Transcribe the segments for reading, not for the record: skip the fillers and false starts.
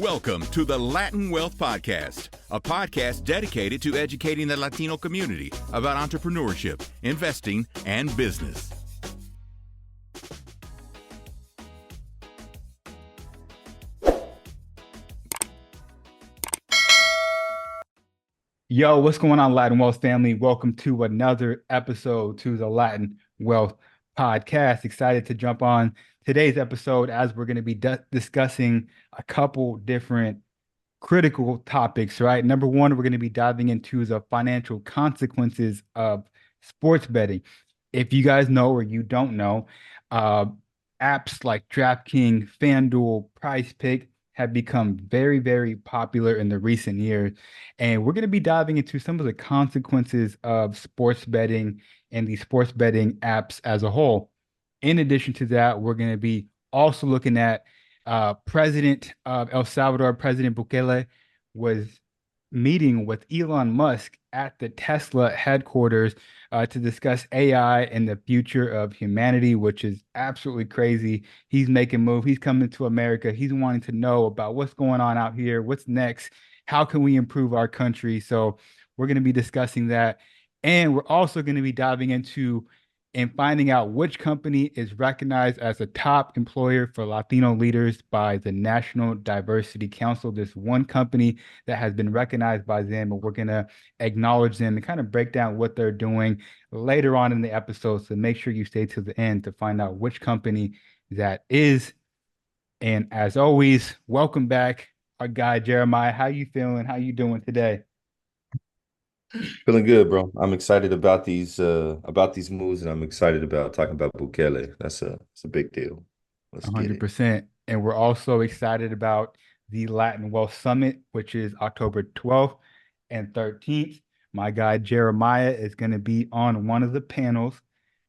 Welcome to the Latin Wealth Podcast, a podcast dedicated to educating the Latino community about entrepreneurship, investing, and business. Yo, what's going on, Latin Wealth family? Welcome to another episode to the Latin Wealth Podcast. Excited to jump on today's episode as we're going to be discussing a couple different critical topics, right? Number one, we're going to be diving into the financial consequences of sports betting. If you guys know or you don't know, apps like DraftKings, FanDuel, PrizePick have become very, very popular in the recent years. And we're going to be diving into some of the consequences of sports betting and the sports betting apps as a whole. In addition to that, we're going to be also looking at President of El Salvador, President Bukele, was meeting with Elon Musk at the Tesla headquarters to discuss AI and the future of humanity, which is absolutely crazy. He's making moves. He's coming to America. He's wanting to know about what's going on out here. What's next? How can we improve our country? So we're going to be discussing that. And we're also going to be diving into and finding out which company is recognized as a top employer for Latino leaders by the National Diversity Council. This one company that has been recognized by them, and we're going to acknowledge them and kind of break down what they're doing later on in the episode. So make sure you stay to the end to find out which company that is. And as always, welcome back, our guy Jeremiah. How you feeling? How you doing today? Feeling good, bro. I'm excited about these moves, and I'm excited about talking about Bukele. It's a big deal. Let's get it. 100%. And we're also excited about the Latin Wealth Summit, which is October 12th and 13th. My guy Jeremiah is going to be on one of the panels.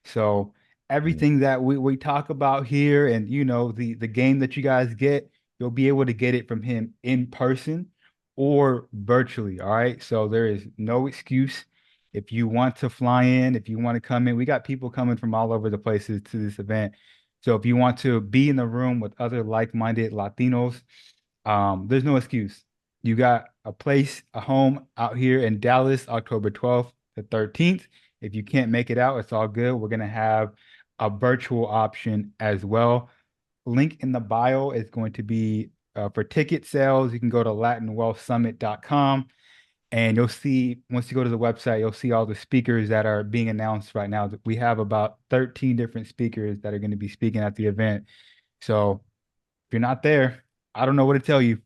So everything that we talk about here and, you know, the game that you guys get, you'll be able to get it from him in person or virtually. All right. So there is no excuse. If you want to fly in, if you want to come in, we got people coming from all over the places to this event. So if you want to be in the room with other like-minded Latinos, there's no excuse. You got a place, a home out here in Dallas, October 12th to 13th. If you can't make it out, it's all good. We're going to have a virtual option as well. Link in the bio is going to be for ticket sales. You can go to latinwealthsummit.com. And you'll see, once you go to the website, you'll see all the speakers that are being announced right now. We have about 13 different speakers that are going to be speaking at the event. So if you're not there, I don't know what to tell you.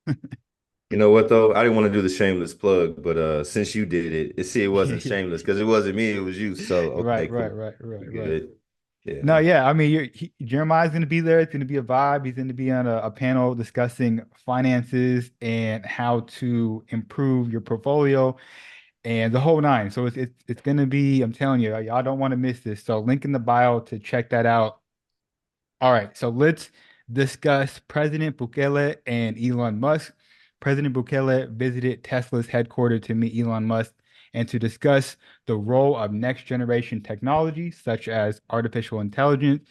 You know what though? I didn't want to do the shameless plug, but since you did it wasn't shameless because it wasn't me, it was you. So okay, Right. cool. Good. Yeah. No, yeah. I mean, Jeremiah's going to be there. It's going to be a vibe. He's going to be on a panel discussing finances and how to improve your portfolio and the whole nine. So it's going to be, I'm telling you, y'all don't want to miss this. So link in the bio to check that out. All right. So let's discuss President Bukele and Elon Musk. President Bukele visited Tesla's headquarters to meet Elon Musk and to discuss the role of next generation technology, such as artificial intelligence,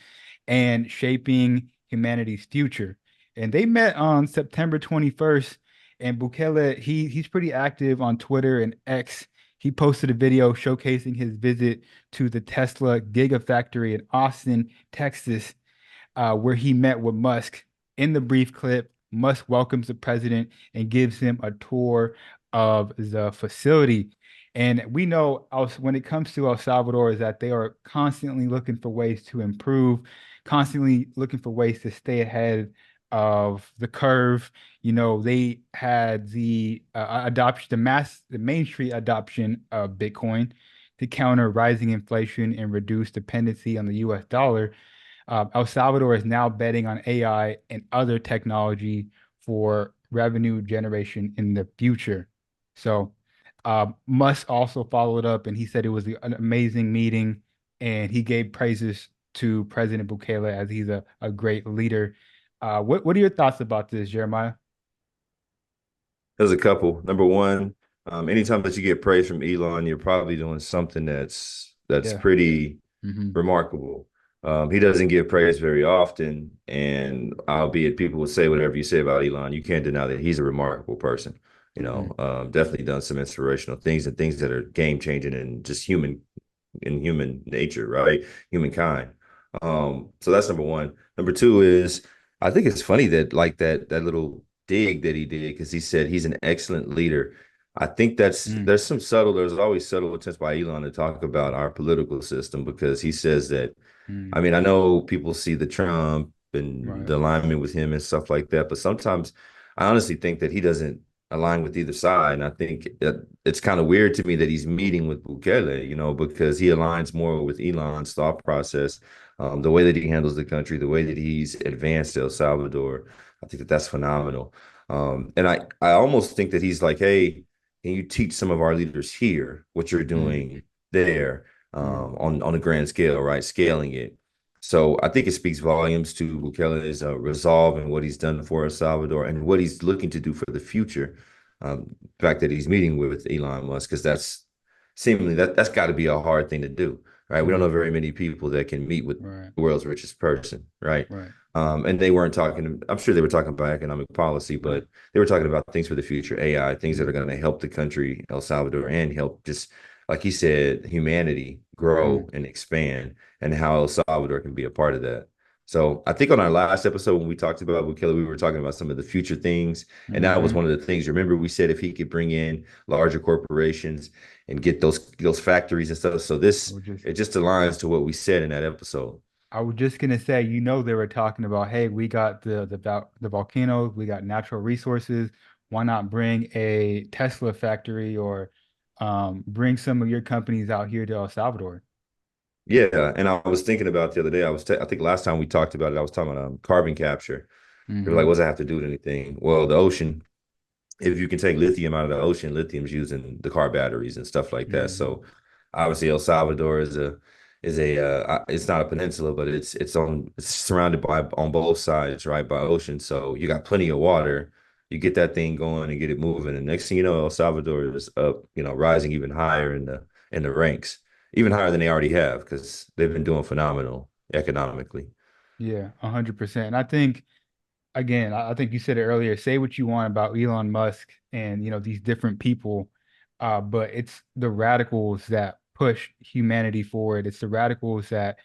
and shaping humanity's future. And they met on September 21st. And Bukele, he's pretty active on Twitter and X. He posted a video showcasing his visit to the Tesla Gigafactory in Austin, Texas, where he met with Musk. In the brief clip, Musk welcomes the president and gives him a tour of the facility. And we know when it comes to El Salvador is that they are constantly looking for ways to improve, constantly looking for ways to stay ahead of the curve. You know, they had the adoption, the Main Street adoption of Bitcoin to counter rising inflation and reduce dependency on the US dollar. El Salvador is now betting on AI and other technology for revenue generation in the future. So Musk also followed up and he said it was an amazing meeting and he gave praises to President Bukele as he's a great leader. What are your thoughts about this, Jeremiah? There's a couple. Number one, anytime that you get praise from Elon, you're probably doing something that's Yeah. pretty remarkable. He doesn't give praise very often, and albeit people will say whatever you say about Elon, you can't deny that he's a remarkable person. Mm, Definitely done some inspirational things and things that are game changing and just human nature, right? Humankind. So that's number one. Number two is I think it's funny that like that little dig that he did because he said he's an excellent leader. I think mm, there's always subtle attempts by Elon to talk about our political system because he says that I mm, mean, I know people see the Trump and right. the alignment with him and stuff like that, but sometimes I honestly think that he doesn't align with either side. And I think it's kind of weird to me that he's meeting with Bukele, because he aligns more with Elon's thought process, the way that he handles the country, the way that he's advanced El Salvador. I think that that's phenomenal. And I almost think that he's like, hey, can you teach some of our leaders here what you're Mm, doing there mm, on a grand scale, right? Scaling it. So I think it speaks volumes to Bukele's resolve and what he's done for El Salvador and what he's looking to do for the future. The fact that he's meeting with Elon Musk, because that's seemingly that's got to be a hard thing to do, right? We don't know mm, very many people that can meet with right, the world's richest person, right? right, And they weren't talking, I'm sure they were talking about economic policy, but they were talking about things for the future, AI, things that mm, are going to help the country, El Salvador, and help just, like he said, humanity grow mm, and expand and how El Salvador can be a part of that. So I think on our last episode when we talked about Bukele, we were talking about some of the future things, and that was mm-hmm. one of the things. Remember, we said if he could bring in larger corporations and get those factories and stuff. So We're just it just aligns to what we said in that episode. I was just gonna say, they were talking about, hey, we got the volcanoes, we got natural resources. Why not bring a Tesla factory or bring some of your companies out here to El Salvador? Yeah, and I was thinking about the other day. I think last time we talked about it, I was talking about carbon capture. They're like, Hmm. what does that have to do with anything? Well, the ocean, if you can take lithium out of the ocean, lithium's using the car batteries and stuff like that. Hmm. So obviously El Salvador is it's not a peninsula, but it's surrounded by on both sides, right, by ocean. So you got plenty of water. You get that thing going and get it moving. And next thing you know, El Salvador is up, rising even higher in the ranks, even higher than they already have, because they've been doing phenomenal economically. Yeah, 100%. And I think, again, I think you said it earlier, say what you want about Elon Musk and these different people, but it's the radicals that push humanity forward. It's the radicals that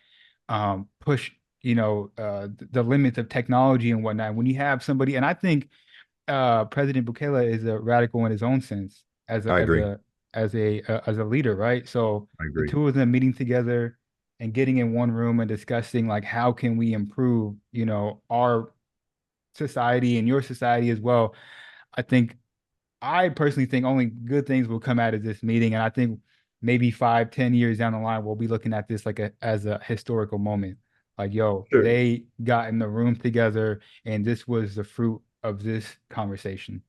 push the limits of technology and whatnot. When you have somebody, and I think President Bukele is a radical in his own sense as a I as agree. a as a leader, right? So I the agree. two of them meeting together and getting in one room and discussing like how can we improve, our society and your society as well. I think I personally think only good things will come out of this meeting, and I think maybe 5, 10 years down the line, we'll be looking at this like as a historical moment. Like, yo, Sure. they got in the room together, and this was the fruit of this conversation.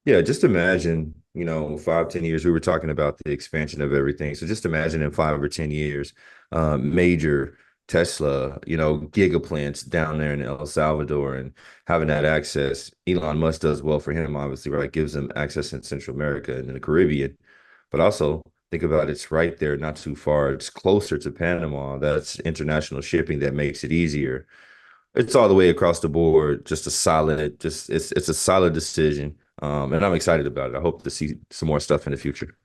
Yeah, just imagine, 5, 10 years, we were talking about the expansion of everything. So just imagine in 5 or 10 years, major Tesla, giga plants down there in El Salvador and having that access. Elon Musk does well for him, obviously, right? Gives him access in Central America and in the Caribbean. But also think about it's right there, not too far. It's closer to Panama. That's international shipping that makes it easier. It's all the way across the board. It's a solid decision. And I'm excited about it. I hope to see some more stuff in the future.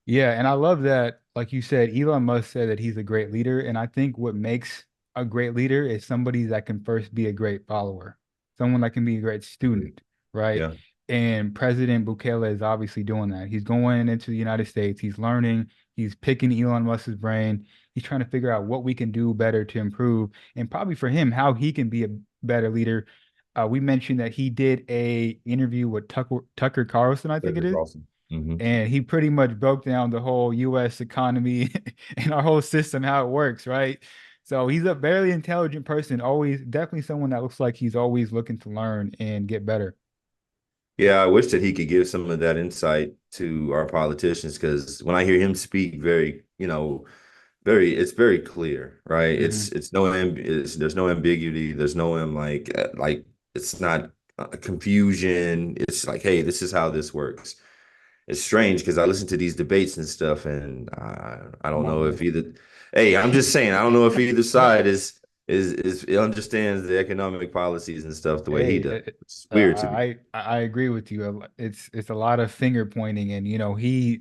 Yeah, and I love that, like you said, Elon Musk said that he's a great leader. And I think what makes a great leader is somebody that can first be a great follower, someone that can be a great Agreed. student, right? Yeah. And President Bukele is obviously doing that. He's going into the United States, he's learning, he's picking Elon Musk's brain, he's trying to figure out what we can do better to improve, and probably for him, how he can be a better leader. We mentioned that he did a interview with Tucker Carlson, I think it Tucker is, Carlson. Hmm. and he pretty much broke down the whole US economy and our whole system, how it works, right? So he's a very intelligent person, always definitely someone that looks like he's always looking to learn and get better. Yeah, I wish that he could give some of that insight to our politicians because when I hear him speak it's very clear, right? Hmm. There's no ambiguity, there's no like it's not confusion. It's like, hey, this is how this works. It's strange because I listen to these debates and stuff, and I Come don't on, know bro. Hey, I'm just saying, I don't know if either No, side is understands the economic policies and stuff the way he hey, does, which is weird to me. I agree with you. It's a lot of finger pointing, and he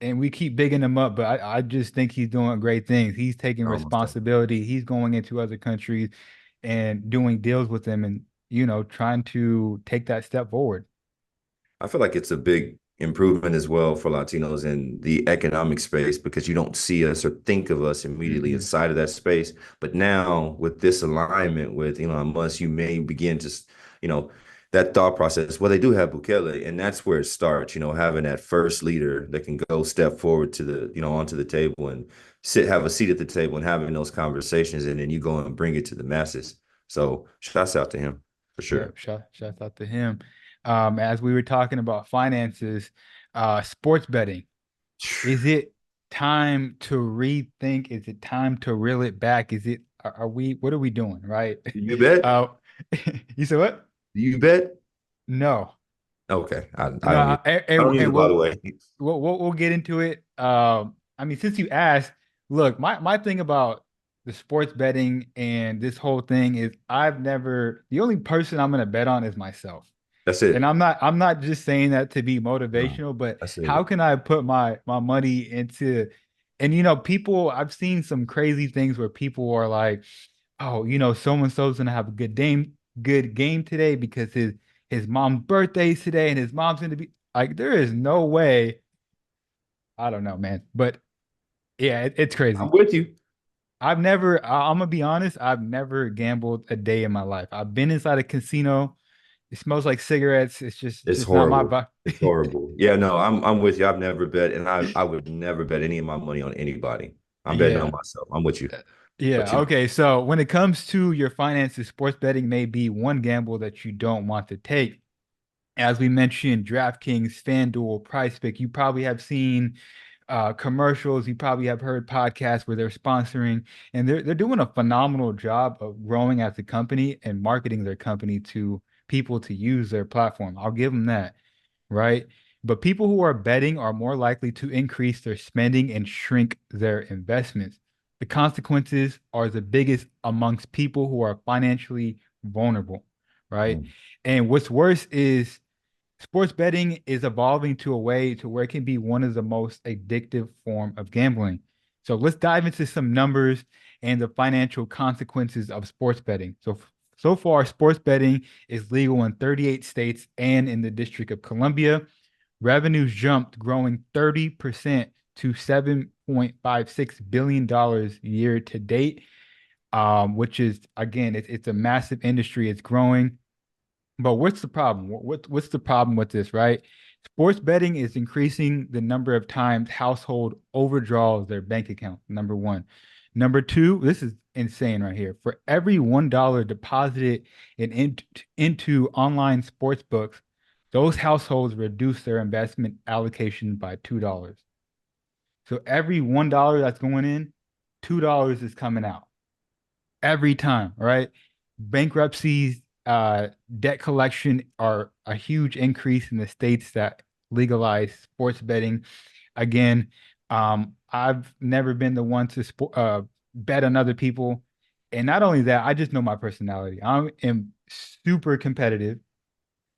and we keep bigging him up, but I just think he's doing great things. He's taking Almost definitely. responsibility. He's going into other countries and doing deals with them, and trying to take that step forward. I feel like it's a big improvement as well for Latinos in the economic space because you don't see us or think of us immediately Hmm. inside of that space. But now with this alignment with Elon Musk, you may begin to, you know, that thought process. Well, they do have Bukele, and that's where it starts, having that first leader that can go step forward to the, onto the table and have a seat at the table and having those conversations, and then you go and bring it to the masses. So shouts out to him for Yeah, sure. shout out to him. As we were talking about finances, sports betting. Is it time to rethink? Is it time to reel it back? Are we, what are we doing, right? You bet. Uh, you said what? You bet. No, Okay, I no, don't need I don't either, and by the way. we'll get into it. I mean, since you asked, look, my thing about the sports betting and this whole thing is the only person I'm gonna bet on is myself. That's And it. I'm not just saying that to be No, motivational, but that's how it. can I put my money into, and people, I've seen some crazy things where people are like, oh, so and so's gonna have a good game today because his mom's birthday is today and his mom's gonna be like, there is no way. I don't know, man. But yeah, it's I'm crazy. with you. I'm gonna be honest, I've never gambled a day in my life. I've been inside a casino. It smells like cigarettes. It's It's just not my horrible. vibe. It's horrible. Yeah, no, I'm with you. I've never bet, and I would never bet any of my money on anybody. I'm betting on Yeah. myself. I'm with you. But Yeah. Okay. So when it comes to your finances, sports betting may be one gamble that you don't want to take. As we mentioned, DraftKings, FanDuel, PrizePick, you probably have seen commercials. You probably have heard podcasts where they're sponsoring, and they're doing a phenomenal job of growing as a company and marketing their company to people to use their platform. I'll give them that, right? But people who are betting are more likely to increase their spending and shrink their investments. The consequences are the biggest amongst people who are financially vulnerable, right? mm, And what's worse is sports betting is evolving to a way to where it can be one of the most addictive form of gambling. So let's dive into some numbers and the financial consequences of sports betting. So far, sports betting is legal in 38 states and in the District of Columbia. Revenues jumped, growing 30% to $7.56 billion year to date, which is, again, it's a massive industry. It's growing. But what's the problem? What's the problem with this, right? Sports betting is increasing the number of times household overdraws their bank account. Number one. Number two, this is insane right here. For every $1 deposited into online sports books, those households reduce their investment allocation by $2. So every $1 that's going in, $2 is coming out every time, right? Bankruptcies, debt collection are a huge increase in the states that legalize sports betting. Again, I've never been the one to bet on other people. And not only that, I just know my personality. I am super competitive.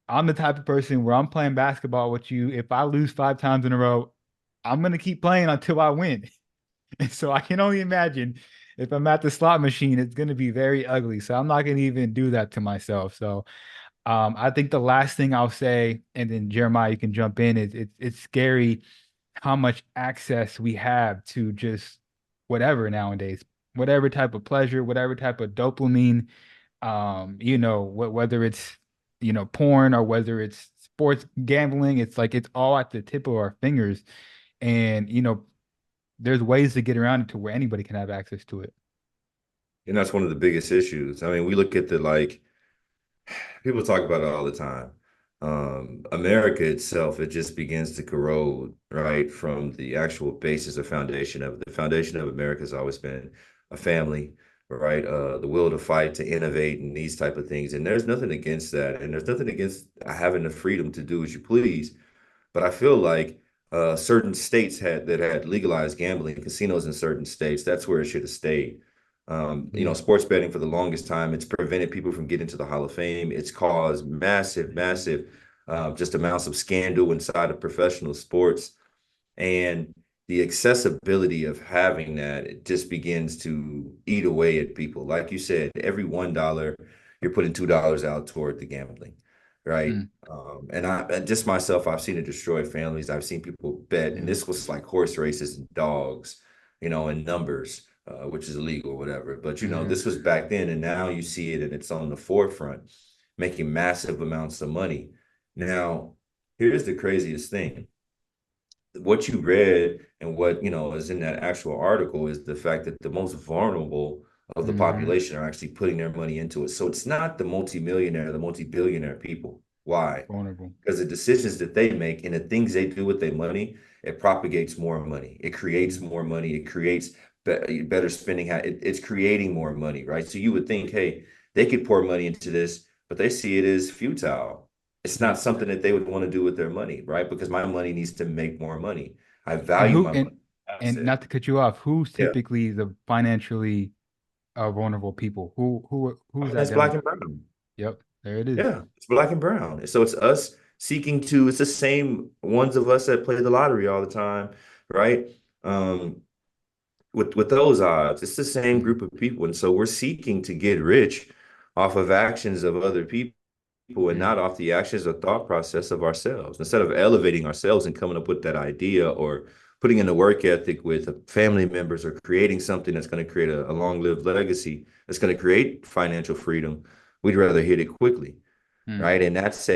I'm the type of person where I'm playing basketball with you. If I lose 5 times in a row, I'm going to keep playing until I win. And so I can only imagine if I'm at the slot machine, it's going to be very ugly. So I'm not going to even do that to myself. So I think the last thing I'll say, and then Jeremiah, you can jump in, is it's scary how much access we have to just whatever nowadays, whatever type of pleasure, whatever type of dopamine, whether it's, porn or whether it's sports gambling, it's like it's all at the tip of our fingers. And, there's ways to get around it to where anybody can have access to it. and that's one of the biggest issues. I mean, we look at the people talk about it all the time. America itself, it just begins to corrode, right? From the actual basis or foundation of it. The foundation of America has always been a family, right? The will to fight, to innovate, and these type of things. And there's nothing against that. And there's nothing against having the freedom to do as you please. But I feel like certain states had legalized gambling, casinos in certain states. That's where it should have stayed. Sports betting for the longest time, it's prevented people from getting to the Hall of Fame. It's caused massive, just amounts of scandal inside of professional sports. And the accessibility of having that, it just begins to eat away at people. Like you said, every $1, you're putting $2 out toward the gambling, right? Mm. And just myself, I've seen it destroy families. I've seen people bet, and Mm. this was like horse races and dogs, and numbers, which is illegal or whatever. But Mm. this was back then, and now you see it, and it's on the forefront, making massive amounts of money. Now, here's the craziest thing. What you read and what is in that actual article is the fact that the most vulnerable of the Mm. population are actually putting their money into it. So it's not the multimillionaire, the multi-billionaire people. Why? Vulnerable. Because the decisions that they make and the things they do with their money, it propagates more money. It creates Mm. more money. It creates better spending. It's creating more money, right? So you would think, hey, they could pour money into this, but they see it as futile. It's not Mm. something that they would want to do with their money, right? Because my money needs to make more money. I And value who my and money and asset. not to cut you off, who's Yeah. typically the financially vulnerable people? I Who's mean, that that's black demo? and brown. Yep, there it is. Yeah, it's black and brown. And so it's us seeking to, it's the same ones of us that play the lottery all the time, right? Um, with those odds, it's the same Mm. group of people. And so we're seeking to get rich off of actions of other people and Mm. not off the actions or thought process of ourselves. Instead of elevating ourselves and coming up with that idea or putting in the work ethic with family members or creating something that's going to create a long-lived legacy that's going to create financial freedom, we'd rather hit it quickly, Mm. right? And it's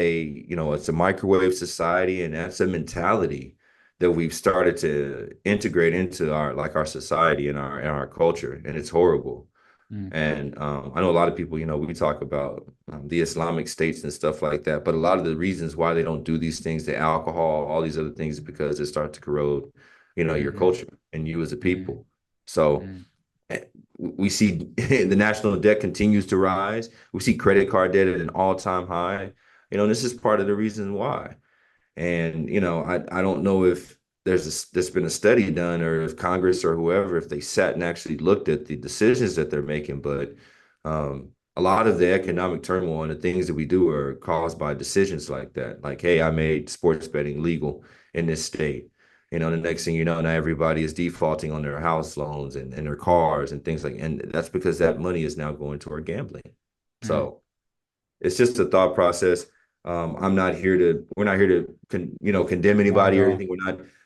a microwave society, and that's a mentality that we've started to integrate into our society and our culture, and it's horrible. Mm. And I know a lot of people, we talk about the Islamic states and stuff like that, but a lot of the reasons why they don't do these things, the alcohol, all these other things, is because it starts to corrode, your Mm-hmm. culture and you as a Mm. people. So Mm. we see the national debt continues to rise. We see credit card debt at an all-time high. And this is part of the reason why. And I don't know if there's been a study done or if Congress or whoever, if they sat and actually looked at the decisions that they're making, but a lot of the economic turmoil and the things that we do are caused by decisions like that. Like, hey, I made sports betting legal in this state. The next thing you know, now everybody is defaulting on their house loans and their cars and things and that's because that money is now going toward gambling. Mm. So it's just a thought process. We're not here to condemn Not at anybody or all. anything.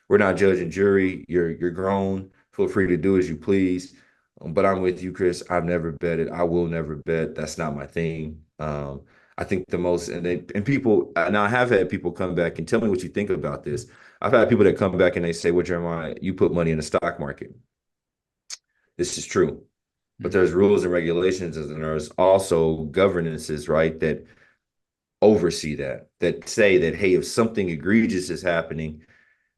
We're not judge and jury. You're grown. Feel free to do as you please. But I'm with you, Chris. I've never betted. I will never bet. That's not my thing. I think the most, and people, now I have had people come back and tell me what you think about this. I've had people that come back and they say, well, Jeremiah, you put money in the stock market. This is true. But Mm. there's rules and regulations, and there's also governances, right? That oversee that say that, hey, if something egregious is happening,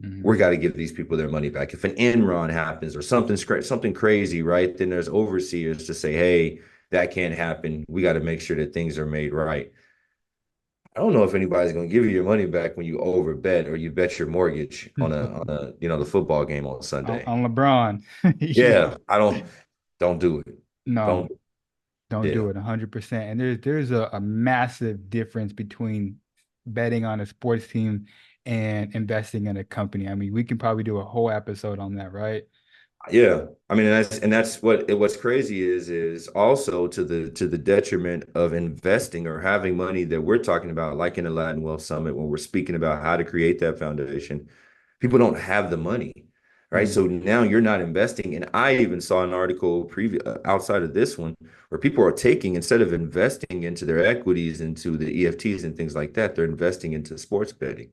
Mm. we got to give these people their money back. If an Enron happens or something crazy, right, then there's overseers to say, hey, that can't happen. We got to make sure that things are made right. I don't know if anybody's going to give you your money back when you overbet or you bet your mortgage on a the football game on Sunday. On LeBron. Yeah. Yeah, don't do it. No, Don't. don't Yeah. do it 100%. And there's a massive difference between betting on a sports team and investing in a company. I mean, we can probably do a whole episode on that, right? Yeah, I mean, and that's what's crazy is also to the detriment of investing or having money that we're talking about, like in the Latin Wealth Summit, when we're speaking about how to create that foundation. People don't have the money, right? Mm. So now you're not investing. And I even saw an article outside of this one where people are taking, instead of investing into their equities, into the EFTs and things like that, they're investing into sports betting.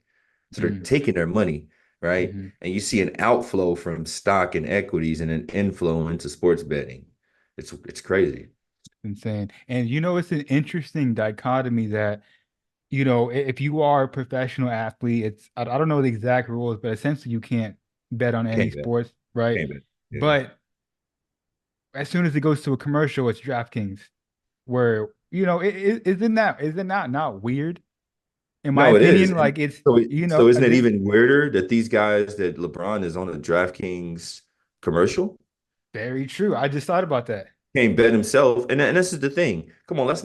So they're Mm. taking their money, right? Hmm. And you see an outflow from stock and equities and an inflow into sports betting. It's crazy. Insane. And it's an interesting dichotomy that, if you are a professional athlete, I don't know the exact rules, but essentially you can't bet on any Can't bet. sports, right? Can't bet. Yeah. But as soon as it goes to a commercial, it's DraftKings, where, isn't that not weird? in my No, it is. opinion, And like it's, so, so isn't it this even weirder that these guys that LeBron is on a DraftKings commercial? very true. I just thought about that. Can't bet himself. And this is the thing. Come on, let's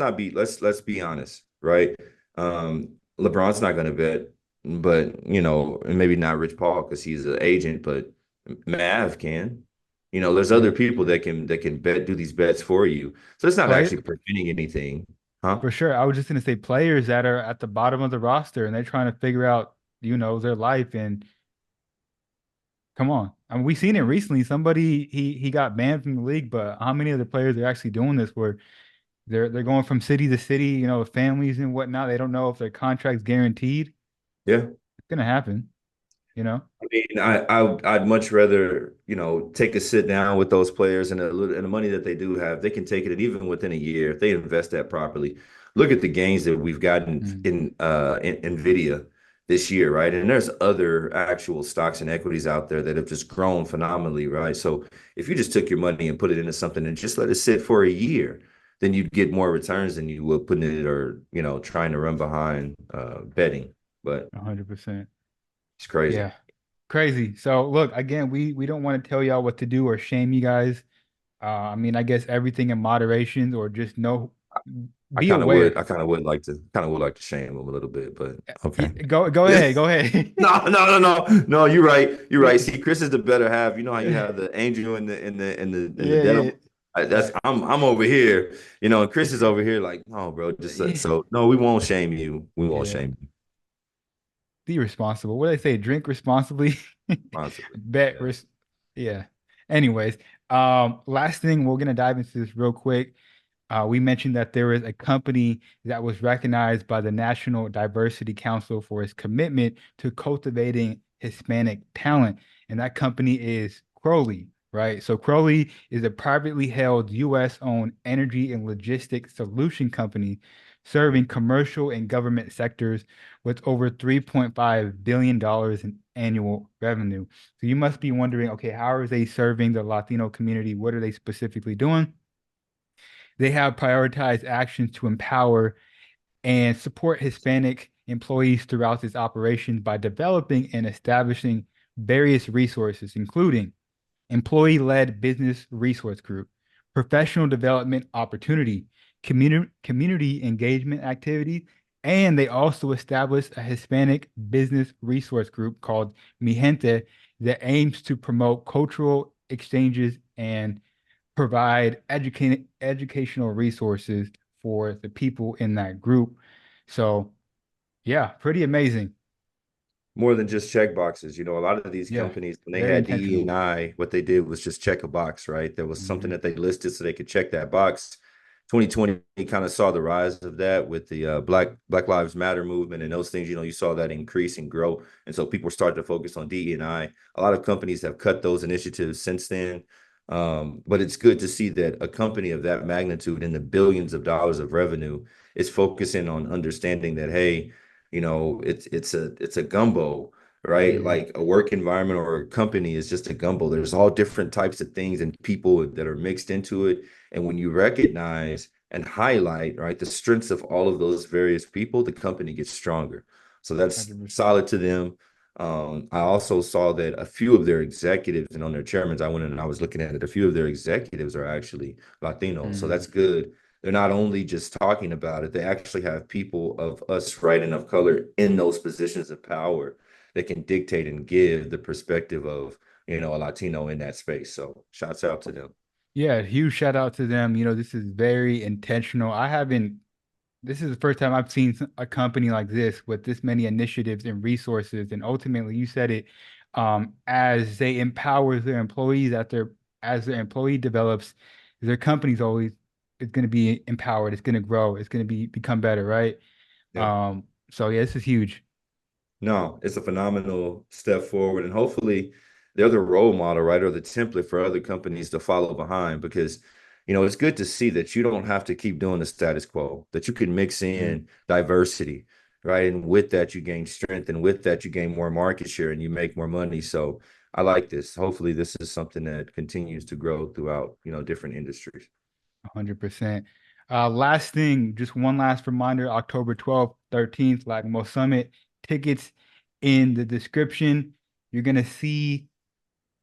be honest, right? LeBron's not gonna bet, but and maybe not Rich Paul because he's an agent, but Mav can. There's Yeah, other people that can bet do these bets for you. So it's not play actually preventing anything, huh? for sure. I was just gonna say players that are at the bottom of the roster and they're trying to figure out, their life. And come on, I mean, we seen it recently. Somebody he got banned from the league, but how many of the players are actually doing this? Where they're going from city to city, with families and whatnot. They don't know if their contract's guaranteed. Yeah. It's gonna happen, you know. I mean, I'd much rather, take a sit down with those players and the money that they do have, they can take it and even within a year if they invest that properly. Look at the gains that we've gotten Mm. in Nvidia this year, right? And there's other actual stocks and equities out there that have just grown phenomenally, right? So if you just took your money and put it into something and just let it sit for a year, then you'd get more returns than you would putting it or, trying to run behind betting. But 100%. it's crazy. Yeah, crazy. So look, again, we don't want to tell y'all what to do or shame you guys. I mean, I guess everything in moderation, or just know, be aware. I kind of would like to shame him a little bit, but okay. Go ahead, go ahead. No. You're right. You're right. See, Chris is the better half. You know how you have the angel and the Yeah, yeah. devil. I'm over here, and Chris is over here like, no, bro, just so no, we won't shame you. We won't Yeah. shame you. Be responsible. What do they say? Drink responsibly. Honestly. Bet Yeah. res Yeah. Anyways, last thing, we're gonna dive into this real quick. We mentioned that there is a company that was recognized by the National Diversity Council for its commitment to cultivating Hispanic talent, and that company is Crowley, right? So Crowley is a privately held U.S.-owned energy and logistics solution company serving commercial and government sectors with over $3.5 billion in annual revenue. So you must be wondering, okay, how are they serving the Latino community? What are they specifically doing? They have prioritized actions to empower and support Hispanic employees throughout its operations by developing and establishing various resources, including employee-led business resource group, professional development opportunity, community engagement activity, and they also established a Hispanic business resource group called Mi Gente that aims to promote cultural exchanges and provide educational resources for the people in that group. So yeah, pretty amazing. More than just check boxes. A lot of these Yeah, companies, when they very had intentional. DE&I, what they did was just check a box, right? There was something Mhm. that they listed so they could check that box. 2020 kind of saw the rise of that with the Black Lives Matter movement and those things. You saw that increase and grow, and so people started to focus on DE&I. A lot of companies have cut those initiatives since then, but it's good to see that a company of that magnitude in the billions of dollars of revenue is focusing on understanding that, hey, it's a gumbo, right? Mhm. Like a work environment or a company is just a gumbo. There's all different types of things and people that are mixed into it. And when you recognize and highlight, right, the strengths of all of those various people, the company gets stronger. So that's 100%. solid to them. I also saw that a few of their executives and on their chairmans, I went in and I was looking at it. A few of their executives are actually Latino, so Mm. that's good. They're not only just talking about it, they actually have people of us, right, and of color in those positions of power that can dictate and give the perspective of, a Latino in that space. So shouts out to them. Yeah, huge shout out to them. This is very intentional. This is the first time I've seen a company like this with this many initiatives and resources. And ultimately, you said it, as they empower their employees, as their employee develops, their company's always it's going to be empowered. It's going to grow. It's going to become better, right? Yeah. So yeah, this is huge. No, it's a phenomenal step forward. And hopefully they're the role model, right? Or the template for other companies to follow behind because, it's good to see that you don't have to keep doing the status quo, that you can mix Mm, in diversity, right? And with that, you gain strength. And with that, you gain more market share and you make more money. So I like this. Hopefully, this is something that continues to grow throughout, different industries. 100%. Last thing, just one last reminder, October 12th, 13th, Latin Mo Summit, tickets in the description. You're going to see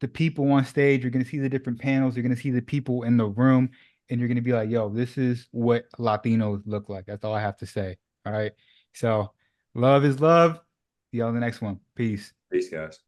the people on stage. You're going to see the different panels. You're going to see the people in the room, and you're going to be like, yo, this is what Latinos look like. That's all I have to say. All right. So love is love. See y'all in the next one. Peace. Peace, guys.